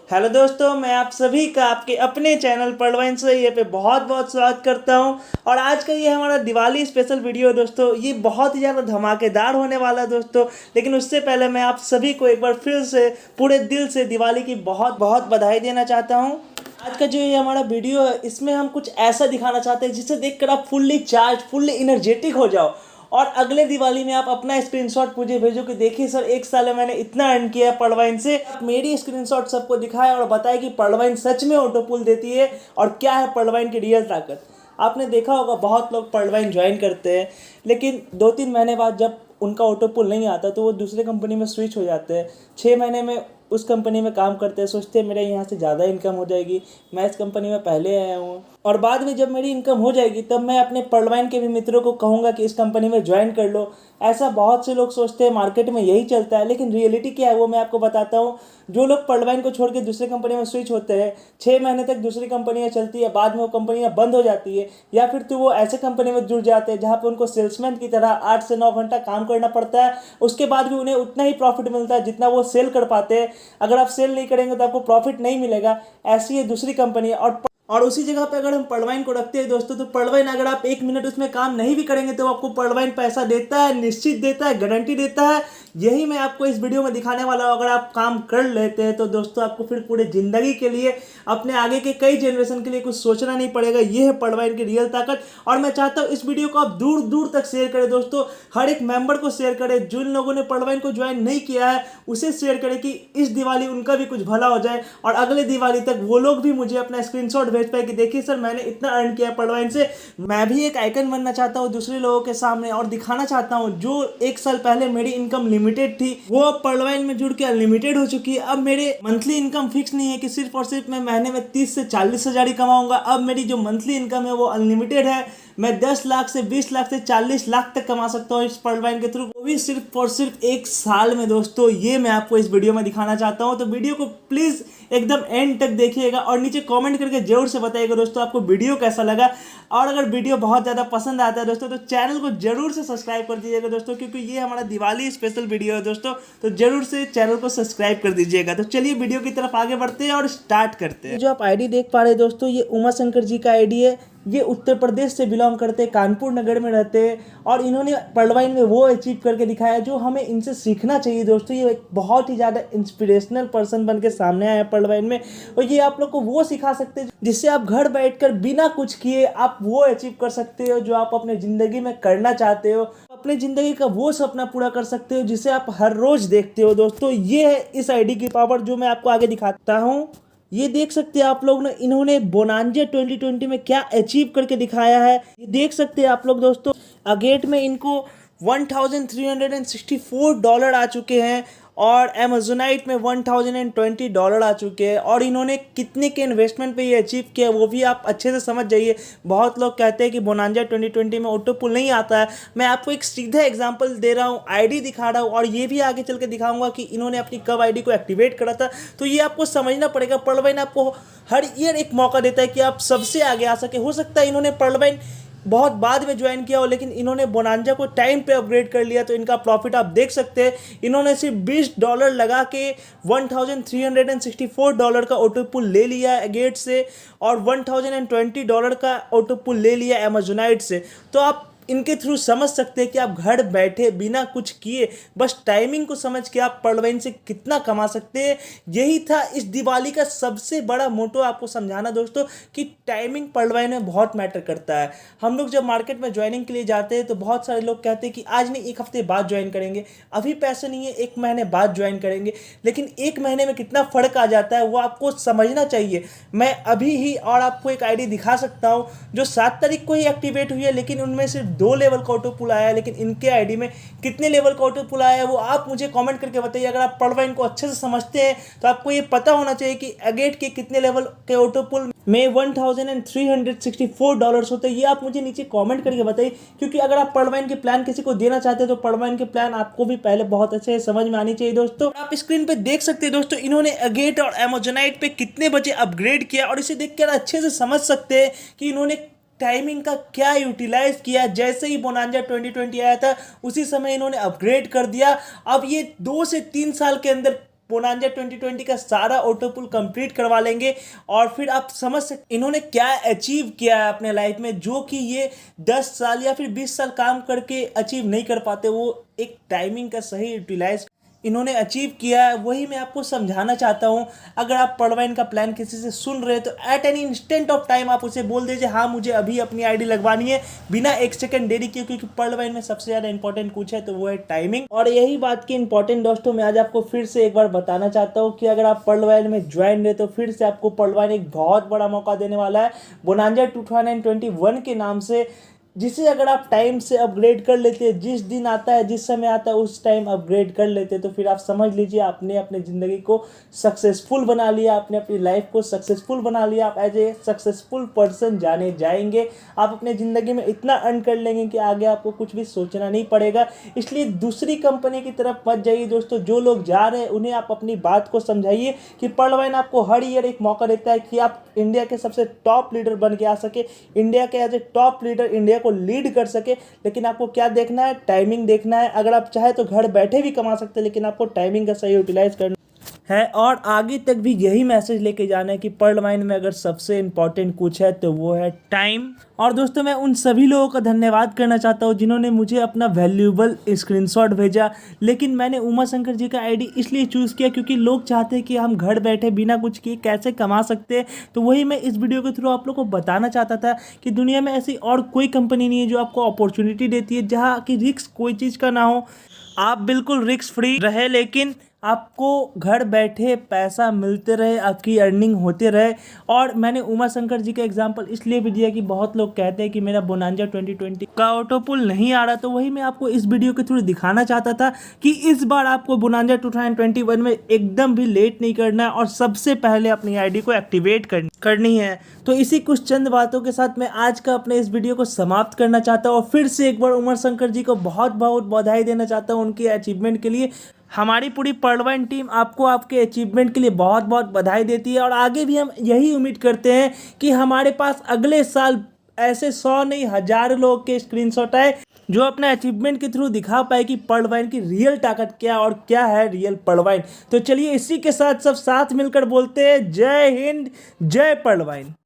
Hello दोस्तों, मैं आप सभी का आपके अपने चैनल पढ़वाइन से ये पे बहुत बहुत स्वागत करता हूं। और आज का ये हमारा दिवाली स्पेशल वीडियो है दोस्तों। ये बहुत ही ज़्यादा धमाकेदार होने वाला है दोस्तों। लेकिन उससे पहले मैं आप सभी को एक बार फिर से पूरे दिल से दिवाली की बहुत बहुत बधाई देना चाहता हूं। आज का जो ये हमारा वीडियो है, इसमें हम कुछ ऐसा दिखाना चाहते हैं जिसे देखकर आप फुल्ली चार्ज, फुल्ली एनर्जेटिक हो जाओ और अगले दिवाली में आप अपना स्क्रीनशॉट मुझे भेजो कि देखिए सर, एक साल में मैंने इतना अर्न किया है पढ़वाइन से। आप मेरी स्क्रीनशॉट सबको दिखाए और बताए कि पढ़वाइन सच में ऑटो पुल देती है और क्या है पढ़वाइन की रियल ताकत। आपने देखा होगा बहुत लोग पढ़वाइन ज्वाइन करते हैं, लेकिन 2-3 महीने बाद जब उनका ऑटो पुल नहीं आता तो वो दूसरे कंपनी में स्विच हो जाते हैं। 6 महीने में उस कंपनी में काम करते हैं, सोचते हैं मेरे यहाँ से ज़्यादा इनकम हो जाएगी, मैं इस कंपनी में पहले आया हूँ। और बाद में जब मेरी इनकम हो जाएगी तब मैं अपने पढ़वाइन के भी मित्रों को कहूँगा कि इस कंपनी में ज्वाइन कर लो। ऐसा बहुत से लोग सोचते हैं, मार्केट में यही चलता है, लेकिन रियलिटी क्या है वो मैं आपको बताता हूँ। जो लोग पढ़वाइन को छोड़ के दूसरी कंपनी में स्विच होते हैं, 6 महीने तक दूसरी कंपनियाँ चलती है, बाद में वो कंपनियाँ बंद हो जाती है, या फिर तो वो ऐसे कंपनी में जुड़ जाते हैं जहाँ पर उनको सेल्समैन की तरह 8 से 9 घंटा काम करना पड़ता है। उसके बाद भी उन्हें उतना ही प्रॉफिट मिलता है जितना वो सेल कर पाते हैं। अगर आप सेल नहीं करेंगे तो आपको प्रॉफिट नहीं मिलेगा। ऐसी है दूसरी कंपनी। और उसी जगह पे अगर हम पढ़वाइन को रखते हैं दोस्तों, तो पढ़वाइन अगर आप 1 मिनट उसमें काम नहीं भी करेंगे तो आपको पढ़वाइन पैसा देता है, निश्चित देता है, गारंटी देता है। यही मैं आपको इस वीडियो में दिखाने वाला हूँ। अगर आप काम कर लेते हैं तो दोस्तों आपको फिर पूरे ज़िंदगी के लिए, अपने आगे के कई जनरेशन के लिए कुछ सोचना नहीं पड़ेगा। ये है पढ़वाइन की रियल ताकत। और मैं चाहता हूँ इस वीडियो को आप दूर दूर तक शेयर करें दोस्तों, हर एक मेंबर को शेयर करें। जिन लोगों ने पढ़वाइन को ज्वाइन नहीं किया है उसे शेयर करें कि इस दिवाली उनका भी कुछ भला हो जाए और अगले दिवाली तक वो लोग भी मुझे अपना स्क्रीनशॉट भेज पाए कि देखिए सर, मैंने इतना अर्न किया पढ़वाइन से। मैं भी एक आइकन बनना चाहता हूँ दूसरे लोगों के सामने और दिखाना चाहता हूँ जो 1 साल पहले मेरी इनकम लिमिटेड थी वो अब पढ़वाइन में जुड़ के अनलिमिटेड हो चुकी है। अब मेरे मंथली इनकम फिक्स नहीं है कि सिर्फ और सिर्फ मैं महीने में 30 से 40 हज़ार ही कमाऊंगा। अब मेरी जो मंथली इनकम है वो अनलिमिटेड है। मैं 10 लाख से 20 लाख से 40 लाख तक कमा सकता हूँ इस पढ़वाइन के थ्रू, वो भी सिर्फ और सिर्फ 1 साल में दोस्तों। ये मैं आपको इस वीडियो में दिखाना चाहता हूँ। तो वीडियो को प्लीज़ एकदम एंड तक देखिएगा और नीचे कमेंट करके जरूर से बताइएगा दोस्तों आपको वीडियो कैसा लगा। और अगर वीडियो बहुत ज़्यादा पसंद आता है दोस्तों तो चैनल को जरूर से सब्सक्राइब कर दीजिएगा दोस्तों, क्योंकि ये हमारा दिवाली स्पेशल वीडियो है दोस्तों। तो जरूर से चैनल को सब्सक्राइब कर दीजिएगा। तो चलिए वीडियो की तरफ आगे बढ़ते हैं और स्टार्ट करते हैं। जो आप आईडी देख पा रहे हैं दोस्तों, ये उमा शंकर जी का आईडी है। ये उत्तर प्रदेश से बिलोंग करते हैं, कानपुर नगर में रहते हैं और इन्होंने पढ़वाइन में वो अचीव करके दिखाया जो हमें इनसे सीखना चाहिए दोस्तों। ये एक बहुत ही ज़्यादा इंस्पिरेशनल पर्सन बन के सामने आए हैं पढ़वाइन में, और ये आप लोग को वो सिखा सकते हैं जिससे आप घर बैठकर बिना कुछ किए आप वो अचीव कर सकते हो जो आप अपने ज़िंदगी में करना चाहते हो। अपने ज़िंदगी का वो सपना पूरा कर सकते हो जिसे आप हर रोज़ देखते हो दोस्तों। ये है इस आईडी की पावर जो मैं आपको आगे दिखाता हूँ। ये देख सकते हैं आप लोग ने, इन्होंने बोनांजा 2020 में क्या अचीव करके दिखाया है। ये देख सकते हैं आप लोग दोस्तों, अगेट में इनको $1364 आ चुके हैं और अमेजोनाइट में $1020 आ चुके हैं। और इन्होंने कितने के इन्वेस्टमेंट पे ये अचीव किया वो भी आप अच्छे से समझ जाइए। बहुत लोग कहते हैं कि बोनांजा 2020 में ऑटो पुल नहीं आता है। मैं आपको एक सीधा एग्जांपल दे रहा हूँ, आईडी दिखा रहा हूँ और ये भी आगे चल के दिखाऊंगा कि इन्होंने अपनी कब आईडी को एक्टिवेट करा था। तो ये आपको समझना पड़ेगा। पढ़वाइन आपको हर ईयर एक मौका देता है कि आप सबसे आगे आ सके। हो सकता है इन्होंने पढ़वाइन बहुत बाद में ज्वाइन किया हो, लेकिन इन्होंने बोनांजा को टाइम पे अपग्रेड कर लिया। तो इनका प्रॉफिट आप देख सकते हैं। इन्होंने सिर्फ $20 लगा के $1364 का ऑटो पुल ले लिया एगेट से और $1020 का ऑटो पुल ले लिया अमेजोनाइट से। तो आप इनके थ्रू समझ सकते हैं कि आप घर बैठे बिना कुछ किए बस टाइमिंग को समझ के आप पढ़वाइन से कितना कमा सकते हैं। यही था इस दिवाली का सबसे बड़ा मोटो, आपको समझाना दोस्तों कि टाइमिंग पढ़वाइन में बहुत मैटर करता है। हम लोग जब मार्केट में ज्वाइनिंग के लिए जाते हैं तो बहुत सारे लोग कहते हैं कि आज नहीं, 1 हफ्ते बाद ज्वाइन करेंगे, अभी पैसे नहीं है, 1 महीने बाद ज्वाइन करेंगे। लेकिन 1 महीने में कितना फ़र्क आ जाता है वो आपको समझना चाहिए। मैं अभी ही और आपको एक आईडी दिखा सकता हूँ जो 7 तारीख को ही एक्टिवेट हुई है, लेकिन उनमें सिर्फ 2 लेवल का ऑटो पुल आया है। लेकिन इनके आईडी में कितने लेवल का ऑटो पुल आया है वो आप मुझे कमेंट करके बताइए। अगर आप पढ़वाइन को अच्छे से समझते हैं तो आपको ये पता होना चाहिए कि अगेट के कितने लेवल के ऑटो पुल में $1364 होते हैं। ये आप मुझे नीचे कमेंट करके बताइए, क्योंकि अगर आप पढ़वाइन के प्लान किसी को देना चाहते हैं तो पढ़वाइन के प्लान आपको भी पहले बहुत अच्छे से समझ में आनी चाहिए दोस्तों। आप स्क्रीन पे देख सकते हैं दोस्तों, इन्होंने अगेट और अमेजोनाइट पे कितने बजे अपग्रेड किया और इसे देखकर अच्छे से समझ सकते हैं कि इन्होंने टाइमिंग का क्या यूटिलाइज किया। जैसे ही बोनांजा 2020 आया था उसी समय इन्होंने अपग्रेड कर दिया। अब ये 2 से 3 साल के अंदर बोनांजा 2020 का सारा ऑटो पुल कंप्लीट करवा लेंगे। और फिर आप समझ सकते इन्होंने क्या अचीव किया है अपने लाइफ में, जो कि ये 10 साल या फिर 20 साल काम करके अचीव नहीं कर पाते। वो एक टाइमिंग का सही यूटिलाइज इन्होंने अचीव किया है, वही मैं आपको समझाना चाहता हूँ। अगर आप पढ़वाइन का प्लान किसी से सुन रहे हैं तो at any instant of time आप उसे बोल दीजिए हाँ मुझे अभी अपनी आईडी लगवानी है, बिना एक सेकंड देरी किए, क्योंकि पढ़वाइन में सबसे ज़्यादा इंपॉर्टेंट कुछ है तो वो है टाइमिंग। और यही बात की इंपॉर्टेंट दोस्तों मैं आज आपको फिर से एक बार बताना चाहता हूँ कि अगर आप पढ़वाइन में ज्वाइन रहे तो फिर से आपको पढ़वाइन एक बहुत बड़ा मौका देने वाला है बोनांजा 2021 के नाम से, जिसे अगर आप टाइम से अपग्रेड कर लेते हैं, जिस दिन आता है जिस समय आता है उस टाइम अपग्रेड कर लेते हैं, तो फिर आप समझ लीजिए आपने अपने ज़िंदगी को सक्सेसफुल बना लिया, आपने अपनी लाइफ को सक्सेसफुल बना लिया। आप एज ए सक्सेसफुल पर्सन जाने जाएंगे। आप अपने ज़िंदगी में इतना अर्न कर लेंगे कि आगे आपको कुछ भी सोचना नहीं पड़ेगा। इसलिए दूसरी कंपनी की तरफ मत जाइए दोस्तों। जो लोग जा रहे हैं उन्हें आप अपनी बात को समझाइए कि पढ़वाइन आपको हर ईयर एक मौका देता है कि आप इंडिया के सबसे टॉप लीडर बन के आ सके, इंडिया के as a top leader India को लीड कर सके। लेकिन आपको क्या देखना है, टाइमिंग देखना है। अगर आप चाहे तो घर बैठे भी कमा सकते हैं, लेकिन आपको टाइमिंग का सही यूटिलाइज करना है। और आगे तक भी यही मैसेज लेके जाना है कि पढ़वाइन में अगर सबसे इंपॉर्टेंट कुछ है तो वो है टाइम। और दोस्तों मैं उन सभी लोगों का धन्यवाद करना चाहता हूँ जिन्होंने मुझे अपना वैल्यूएबल स्क्रीनशॉट भेजा। लेकिन मैंने उमा शंकर जी का आईडी इसलिए चूज़ किया क्योंकि लोग चाहते हैं कि हम घर बैठे बिना कुछ किए कैसे कमा सकते हैं। तो वही मैं इस वीडियो के थ्रू आप लोग को बताना चाहता था कि दुनिया में ऐसी और कोई कंपनी नहीं है जो आपको अपॉर्चुनिटी देती है जहाँ की रिस्क कोई चीज़ का ना हो, आप बिल्कुल रिस्क फ्री रहे, लेकिन आपको घर बैठे पैसा मिलते रहे, आपकी अर्निंग होते रहे। और मैंने उमा शंकर जी का एग्जांपल इसलिए भी दिया कि बहुत लोग कहते हैं कि मेरा बोनांजा 2020 का ऑटो पुल नहीं आ रहा, तो वही मैं आपको इस वीडियो के थ्रू दिखाना चाहता था कि इस बार आपको बोनांजा 2021 में एकदम भी लेट नहीं करना है और सबसे पहले अपनी आईडी को एक्टिवेट करनी है। तो इसी कुछ चंद बातों के साथ मैं आज का अपने इस वीडियो को समाप्त करना चाहता हूँ। और फिर से एक बार उमा शंकर जी को बहुत बहुत बधाई देना चाहता हूँ उनकी अचीवमेंट के लिए। हमारी पूरी पढ़वाइन टीम आपको आपके अचीवमेंट के लिए बहुत बहुत बधाई देती है। और आगे भी हम यही उम्मीद करते हैं कि हमारे पास अगले साल ऐसे 100 नहीं 1000 लोग के स्क्रीनशॉट आए जो अपने अचीवमेंट के थ्रू दिखा पाए कि पढ़वाइन की रियल ताकत क्या और क्या है रियल पढ़वाइन। तो चलिए इसी के साथ सब साथ मिलकर बोलते हैं जय हिंद, जय पढ़वाइन।